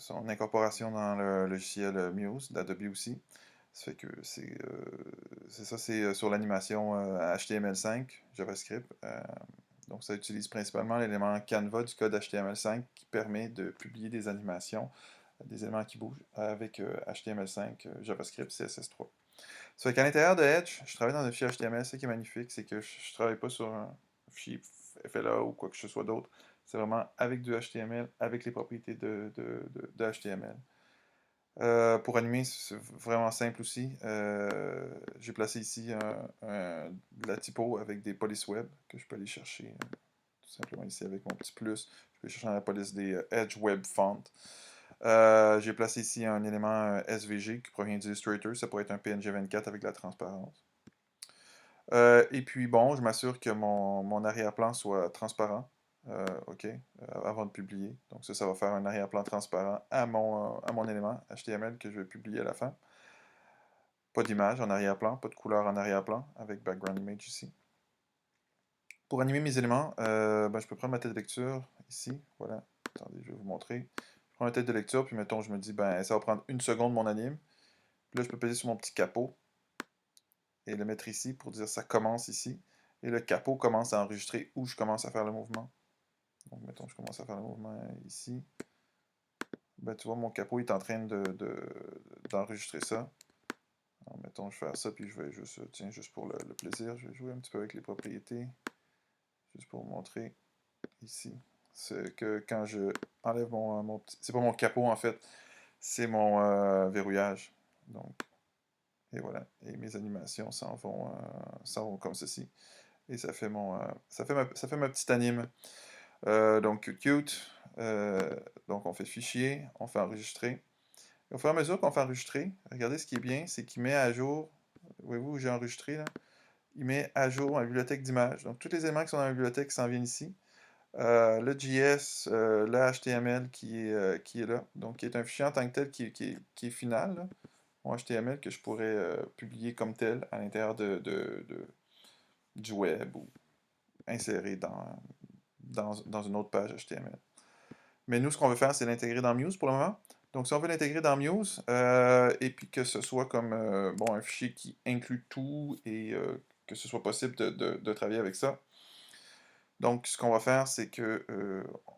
son incorporation dans le logiciel Muse d'Adobe aussi. Ça fait que c'est ça, c'est sur l'animation HTML5, JavaScript. Donc ça utilise principalement l'élément Canva du code HTML5 qui permet de publier des animations, des éléments qui bougent avec HTML5, JavaScript, CSS3. Ça fait qu'à l'intérieur de Edge, je travaille dans un fichier HTML. Ce qui est magnifique, c'est que je ne travaille pas sur un fichier FLA ou quoi que ce soit d'autre. C'est vraiment avec du HTML, avec les propriétés de HTML. Pour animer, c'est vraiment simple aussi. J'ai placé ici de la typo avec des polices web que je peux aller chercher tout simplement ici avec mon petit plus. Je peux chercher dans la police des Edge Web Font. J'ai placé ici un élément SVG qui provient d'Illustrator. Ça pourrait être un PNG24 avec de la transparence. Et puis bon, je m'assure que mon arrière-plan soit transparent. OK, avant de publier. Donc ça va faire un arrière-plan transparent à mon élément HTML que je vais publier à la fin. Pas d'image en arrière-plan, pas de couleur en arrière-plan, avec background image ici. Pour animer mes éléments, je peux prendre ma tête de lecture ici. Voilà. Attendez, je vais vous montrer. Je prends ma tête de lecture, puis mettons, je me dis, ça va prendre 1 seconde mon anime. Puis là, je peux peser sur mon petit capot et le mettre ici pour dire ça commence ici. Et le capot commence à enregistrer où je commence à faire le mouvement. Donc, mettons, je commence à faire le mouvement ici. Tu vois, mon capot est en train d'enregistrer ça. Alors, mettons, je vais faire ça, puis je vais juste, tiens, juste pour le plaisir, je vais jouer un petit peu avec les propriétés. Juste pour vous montrer ici. C'est que quand je enlève mon petit... C'est pas mon capot, en fait. C'est mon verrouillage. Donc, et voilà. Et mes animations s'en vont comme ceci. Et ça fait ça fait ma petite anime. Donc, cute. Donc, on fait fichier, on fait enregistrer. Et au fur et à mesure qu'on fait enregistrer, regardez ce qui est bien, c'est qu'il met à jour, voyez-vous où j'ai enregistré là, il met à jour ma bibliothèque d'images. Donc, tous les éléments qui sont dans la bibliothèque s'en viennent ici. Le JS, le HTML qui est là, donc qui est un fichier en tant que tel qui est final, là, mon HTML que je pourrais publier comme tel à l'intérieur du web ou insérer dans une autre page HTML. Mais nous, ce qu'on veut faire, c'est l'intégrer dans Muse pour le moment. Donc, si on veut l'intégrer dans Muse, et puis que ce soit comme un fichier qui inclut tout et que ce soit possible de travailler avec ça. Donc, ce qu'on va faire, c'est que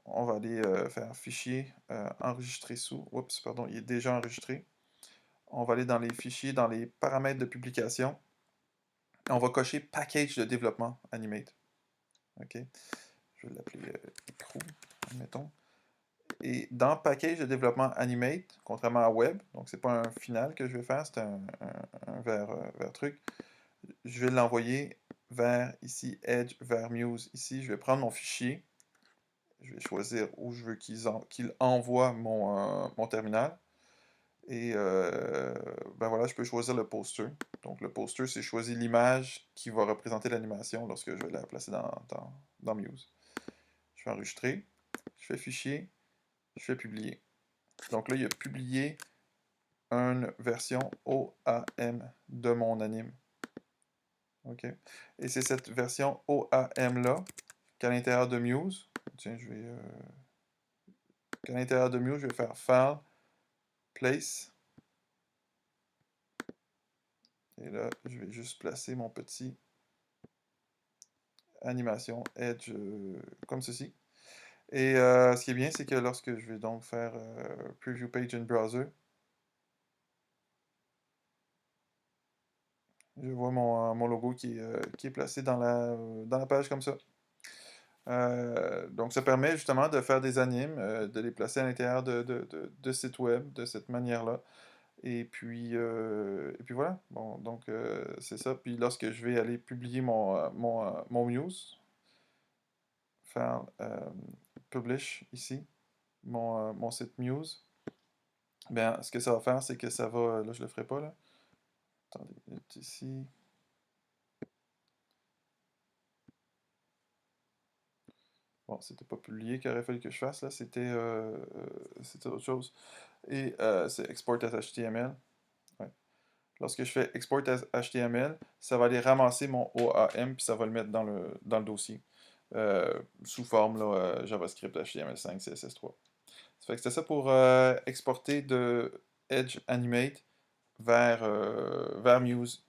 on va aller faire fichier enregistrer sous. Oups, pardon, il est déjà enregistré. On va aller dans les fichiers, dans les paramètres de publication. On va cocher package de développement Animate. OK? Je vais l'appeler écrou, admettons. Et dans package de développement Animate, contrairement à Web, donc c'est pas un final que je vais faire, c'est un vers truc, je vais l'envoyer vers ici, Edge, vers Muse. Ici, je vais prendre mon fichier, je vais choisir où je veux qu'il envoie mon terminal. Et voilà, je peux choisir le poster. Donc le poster, c'est choisir l'image qui va représenter l'animation lorsque je vais la placer dans Muse. Je fais enregistrer, je fais fichier, je fais publier. Donc là, il a publié une version OAM de mon anime. OK? Et c'est cette version OAM-là qu'à l'intérieur de Muse, tiens, qu'à l'intérieur de Muse, je vais faire File, Place. Et là, je vais juste placer mon petit animation Edge comme ceci. Et ce qui est bien, c'est que lorsque je vais donc faire Preview Page in Browser, je vois mon logo qui est placé dans la page comme ça. Donc ça permet justement de faire des animes, de les placer à l'intérieur de sites web de cette manière-là. Et puis voilà. Bon, donc c'est ça. Puis lorsque je vais aller publier mon Muse, faire Publish ici, mon site Muse, ce que ça va faire, c'est que ça va. Là, je le ferai pas là. Attendez, ici. Bon, c'était pas publié qu'il aurait fallu que je fasse là, c'était autre chose. Et c'est Export as HTML. Ouais. Lorsque je fais Export as HTML, ça va aller ramasser mon OAM puis ça va le mettre dans le dossier sous forme là, JavaScript HTML5 CSS3. Ça fait que c'était ça pour exporter de Edge Animate vers Muse.